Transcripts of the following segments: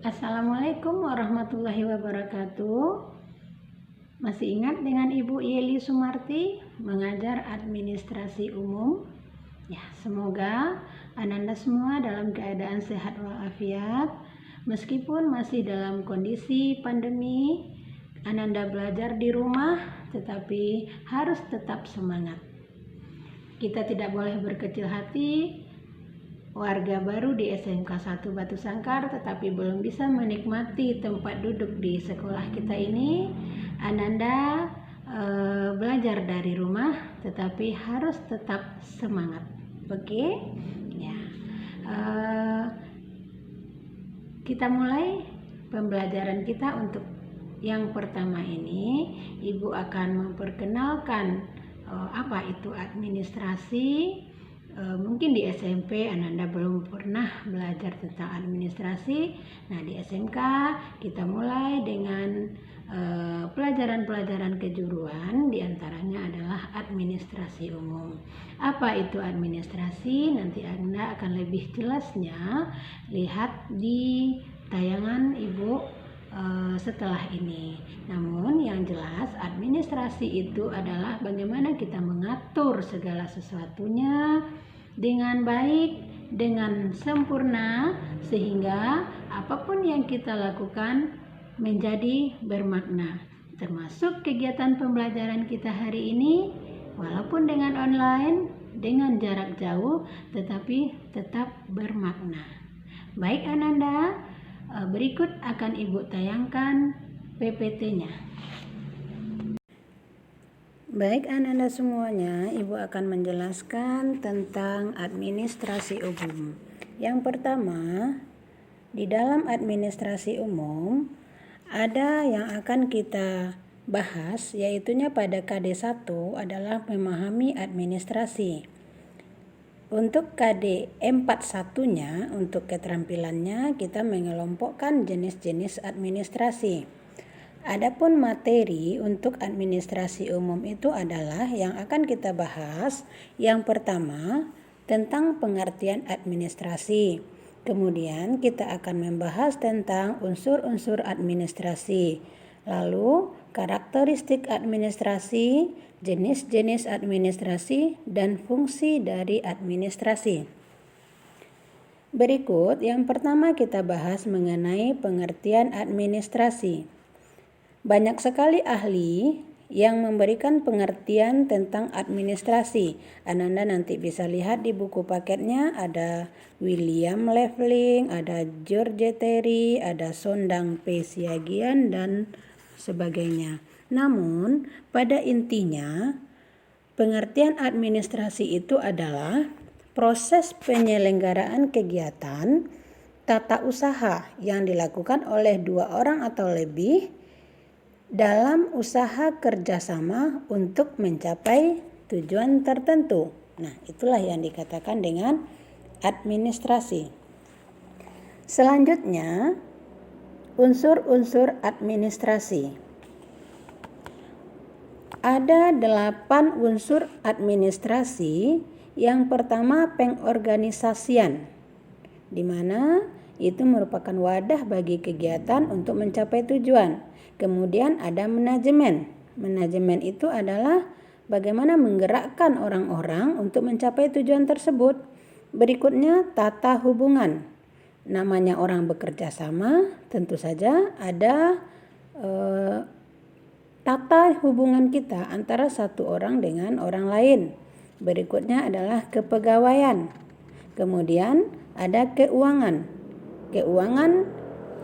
Assalamualaikum warahmatullahi wabarakatuh. Masih ingat dengan Ibu Yeli Sumarti mengajar administrasi umum? Ya, semoga Ananda semua dalam keadaan sehat walafiat. Meskipun masih dalam kondisi pandemi, Ananda belajar di rumah, tetapi harus tetap semangat. Kita tidak boleh berkecil hati. Warga baru di SMK 1 Batu Sangkar tetapi belum bisa menikmati tempat duduk di sekolah kita ini. Ananda belajar dari rumah tetapi harus tetap semangat. Oke? Ya. Kita mulai pembelajaran kita untuk yang pertama ini. Ibu akan memperkenalkan apa itu administrasi. Mungkin di SMP Ananda belum pernah belajar tentang administrasi. Nah, di SMK kita mulai dengan pelajaran-pelajaran kejuruan, diantaranya adalah administrasi umum. Apa itu administrasi? Nanti Anda akan lebih jelasnya lihat di tayangan Ibu setelah ini. Namun yang jelas administrasi itu adalah bagaimana kita mengatur segala sesuatunya dengan baik, dengan sempurna, sehingga apapun yang kita lakukan menjadi bermakna. Termasuk kegiatan pembelajaran kita hari ini, walaupun dengan online, dengan jarak jauh, tetapi tetap bermakna. Baik Ananda, berikut akan Ibu tayangkan PPT-nya. Baik Ananda semuanya, Ibu akan menjelaskan tentang administrasi umum. Yang pertama, di dalam administrasi umum ada yang akan kita bahas, yaitunya pada KD1 adalah memahami administrasi. Untuk KD 41-nya, untuk keterampilannya, kita mengelompokkan jenis-jenis administrasi. Adapun materi untuk administrasi umum itu adalah yang akan kita bahas. Yang pertama, tentang pengertian administrasi. Kemudian kita akan membahas tentang unsur-unsur administrasi. Lalu, karakteristik administrasi, jenis-jenis administrasi, dan fungsi dari administrasi. Berikut yang pertama kita bahas mengenai pengertian administrasi. Banyak sekali ahli yang memberikan pengertian tentang administrasi. Ananda nanti bisa lihat di buku paketnya, ada William Levling, ada George Terry, ada Sondang P. Siagian, dan sebagainya. Namun, pada intinya, pengertian administrasi itu adalah proses penyelenggaraan kegiatan tata usaha yang dilakukan oleh dua orang atau lebih dalam usaha kerjasama untuk mencapai tujuan tertentu. Nah, itulah yang dikatakan dengan administrasi. Selanjutnya, unsur-unsur administrasi. Ada 8 unsur administrasi. Yang pertama, pengorganisasian, di mana itu merupakan wadah bagi kegiatan untuk mencapai tujuan. Kemudian ada manajemen. Manajemen itu adalah bagaimana menggerakkan orang-orang untuk mencapai tujuan tersebut. Berikutnya, tata hubungan. Namanya orang bekerja sama, tentu saja ada tata hubungan kita antara satu orang dengan orang lain. Berikutnya adalah kepegawaian. Kemudian ada keuangan. Keuangan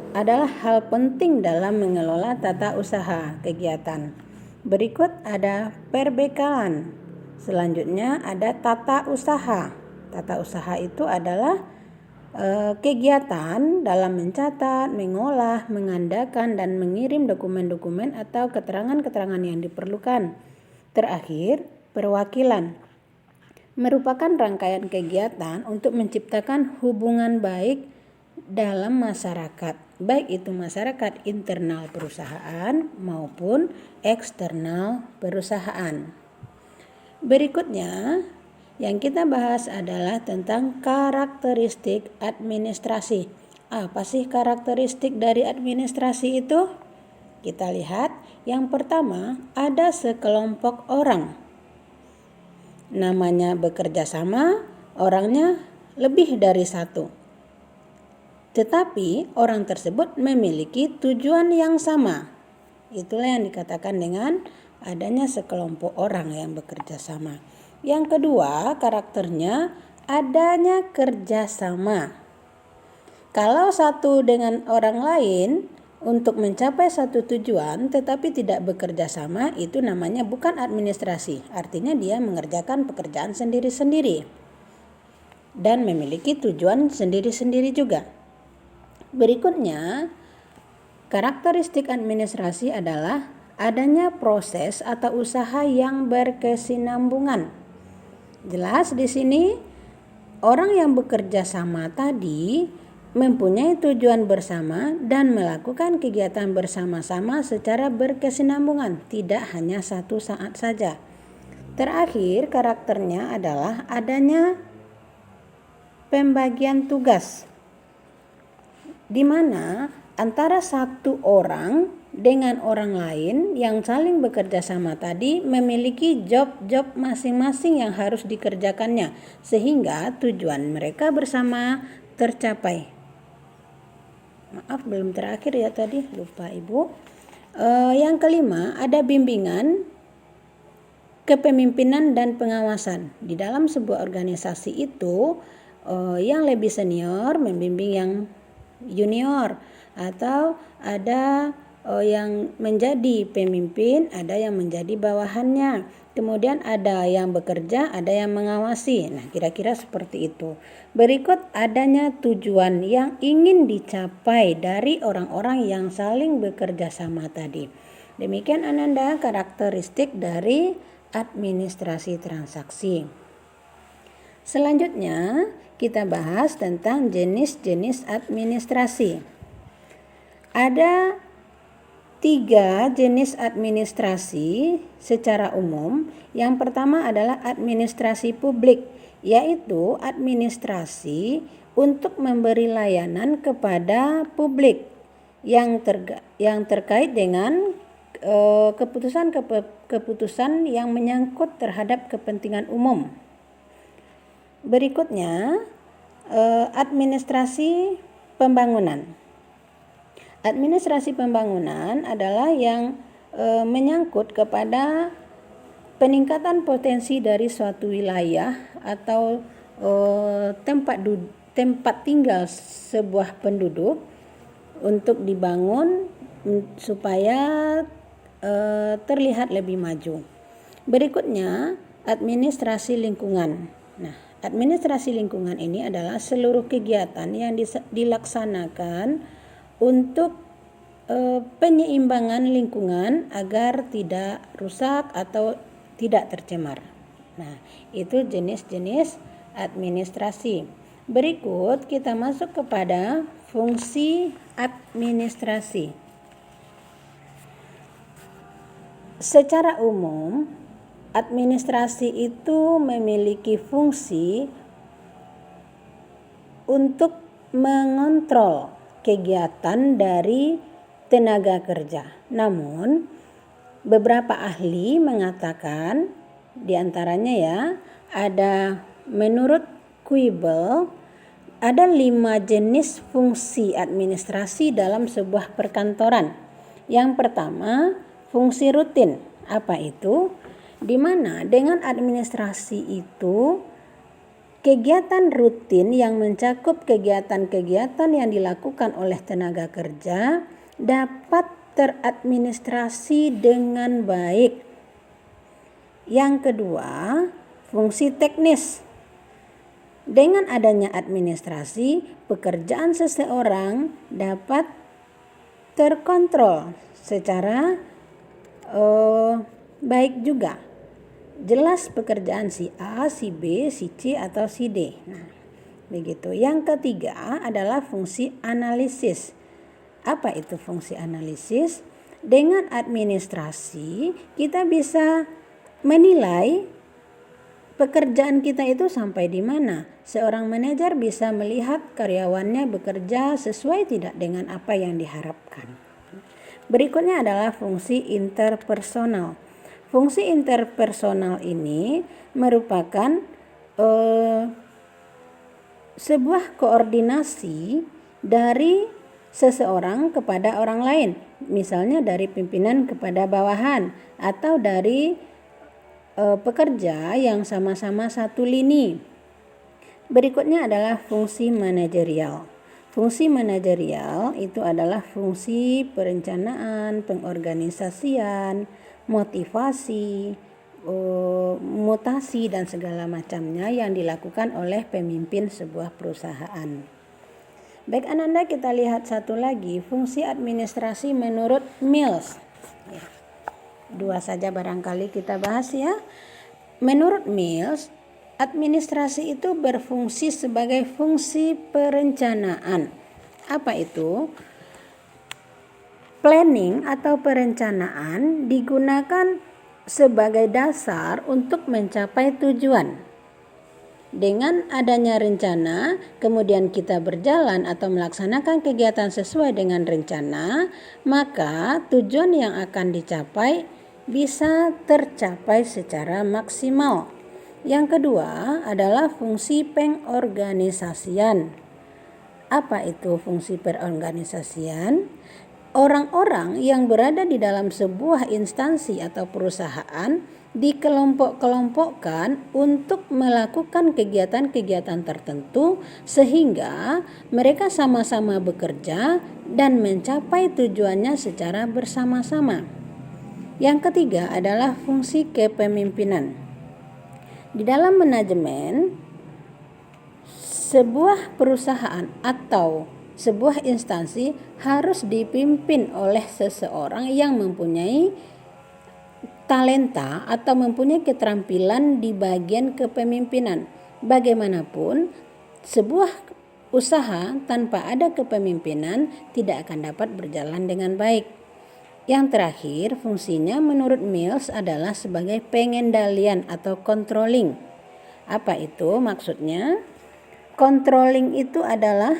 adalah hal penting dalam mengelola tata usaha kegiatan. Berikut ada perbekalan. Selanjutnya ada tata usaha. Tata usaha itu adalah kegiatan dalam mencatat, mengolah, mengandalkan, dan mengirim dokumen-dokumen atau keterangan-keterangan yang diperlukan. Terakhir, perwakilan merupakan rangkaian kegiatan untuk menciptakan hubungan baik dalam masyarakat, baik itu masyarakat internal perusahaan maupun eksternal perusahaan. Berikutnya yang kita bahas adalah tentang karakteristik administrasi. Apa sih karakteristik dari administrasi itu? Kita lihat, yang pertama ada sekelompok orang. Namanya bekerja sama, orangnya lebih dari satu. Tetapi orang tersebut memiliki tujuan yang sama. Itulah yang dikatakan dengan adanya sekelompok orang yang bekerja sama. Yang kedua, karakternya adanya kerjasama. Kalau satu dengan orang lain untuk mencapai satu tujuan tetapi tidak bekerja sama, itu namanya bukan administrasi. Artinya dia mengerjakan pekerjaan sendiri-sendiri dan memiliki tujuan sendiri-sendiri juga. Berikutnya, karakteristik administrasi adalah adanya proses atau usaha yang berkesinambungan. Jelas di sini orang yang bekerja sama tadi mempunyai tujuan bersama dan melakukan kegiatan bersama-sama secara berkesinambungan, tidak hanya satu saat saja. Terakhir, karakternya adalah adanya pembagian tugas, di mana antara satu orang dengan orang lain yang saling bekerja sama tadi memiliki job-job masing-masing yang harus dikerjakannya, sehingga tujuan mereka bersama tercapai. Maaf, belum terakhir ya tadi, lupa Ibu. Yang kelima, ada bimbingan, kepemimpinan dan pengawasan. Di dalam sebuah organisasi itu, yang lebih senior membimbing yang junior, atau ada yang menjadi pemimpin, ada yang menjadi bawahannya. Kemudian ada yang bekerja, ada yang mengawasi. Nah, kira-kira seperti itu. Berikut adanya tujuan yang ingin dicapai dari orang-orang yang saling bekerja sama tadi. Demikian Ananda karakteristik dari administrasi transaksi. Selanjutnya kita bahas tentang jenis-jenis administrasi. Ada 3 jenis administrasi secara umum. Yang pertama adalah administrasi publik, yaitu administrasi untuk memberi layanan kepada publik yang terkait dengan keputusan yang menyangkut terhadap kepentingan umum. Berikutnya, administrasi pembangunan. Administrasi pembangunan adalah yang menyangkut kepada peningkatan potensi dari suatu wilayah atau tempat tinggal sebuah penduduk untuk dibangun supaya terlihat lebih maju. Berikutnya, administrasi lingkungan. Nah, administrasi lingkungan ini adalah seluruh kegiatan yang dilaksanakan untuk penyeimbangan lingkungan agar tidak rusak atau tidak tercemar. Nah, itu jenis-jenis administrasi. Berikut kita masuk kepada fungsi administrasi. Secara umum, administrasi itu memiliki fungsi untuk mengontrol kegiatan dari tenaga kerja. Namun, beberapa ahli mengatakan, diantaranya ya, ada menurut Kuibel, ada 5 jenis fungsi administrasi dalam sebuah perkantoran. Yang pertama, fungsi rutin. Apa itu? Di mana dengan administrasi itu kegiatan rutin yang mencakup kegiatan-kegiatan yang dilakukan oleh tenaga kerja dapat teradministrasi dengan baik. Yang kedua, fungsi teknis. Dengan adanya administrasi, pekerjaan seseorang dapat terkontrol secara baik juga. Jelas pekerjaan si A, si B, si C atau si D. Nah, begitu. Yang ketiga adalah fungsi analisis. Apa itu fungsi analisis? Dengan administrasi kita bisa menilai pekerjaan kita itu sampai di mana? Seorang manajer bisa melihat karyawannya bekerja sesuai tidak dengan apa yang diharapkan. Berikutnya adalah fungsi interpersonal. Fungsi interpersonal ini merupakan sebuah koordinasi dari seseorang kepada orang lain. Misalnya dari pimpinan kepada bawahan atau dari pekerja yang sama-sama satu lini. Berikutnya adalah fungsi manajerial. Fungsi manajerial itu adalah fungsi perencanaan, pengorganisasian, motivasi, mutasi dan segala macamnya yang dilakukan oleh pemimpin sebuah perusahaan. Baik Ananda, kita lihat satu lagi, fungsi administrasi menurut Mills. Ya. 2 saja barangkali kita bahas ya. Menurut Mills, administrasi itu berfungsi sebagai fungsi perencanaan. Apa itu? Planning atau perencanaan digunakan sebagai dasar untuk mencapai tujuan. Dengan adanya rencana, kemudian kita berjalan atau melaksanakan kegiatan sesuai dengan rencana, maka tujuan yang akan dicapai bisa tercapai secara maksimal. Yang kedua adalah fungsi pengorganisasian. Apa itu fungsi pengorganisasian? Orang-orang yang berada di dalam sebuah instansi atau perusahaan dikelompok-kelompokkan untuk melakukan kegiatan-kegiatan tertentu sehingga mereka sama-sama bekerja dan mencapai tujuannya secara bersama-sama. Yang ketiga adalah fungsi kepemimpinan. Di dalam manajemen, sebuah perusahaan atau sebuah instansi harus dipimpin oleh seseorang yang mempunyai talenta atau mempunyai keterampilan di bagian kepemimpinan. Bagaimanapun, sebuah usaha tanpa ada kepemimpinan tidak akan dapat berjalan dengan baik. Yang terakhir, fungsinya menurut Mills adalah sebagai pengendalian atau controlling. Apa itu maksudnya? Controlling itu adalah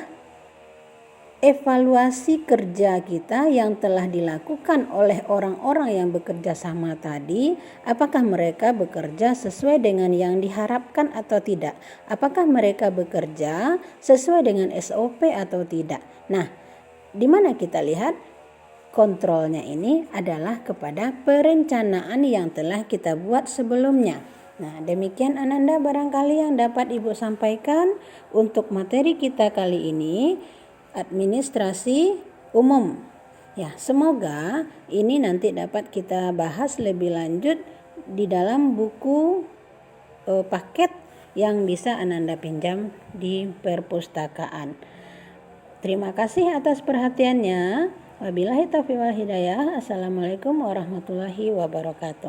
evaluasi kerja kita yang telah dilakukan oleh orang-orang yang bekerja sama tadi, apakah mereka bekerja sesuai dengan yang diharapkan atau tidak? Apakah mereka bekerja sesuai dengan SOP atau tidak? Nah, di mana kita lihat kontrolnya ini adalah kepada perencanaan yang telah kita buat sebelumnya. Nah, demikian Ananda barangkali yang dapat Ibu sampaikan untuk materi kita kali ini. Administrasi umum. Ya, semoga ini nanti dapat kita bahas lebih lanjut di dalam buku paket yang bisa Ananda pinjam di perpustakaan. Terima kasih atas perhatiannya. Wabillahi taufiq wal hidayah. Assalamualaikum warahmatullahi wabarakatuh.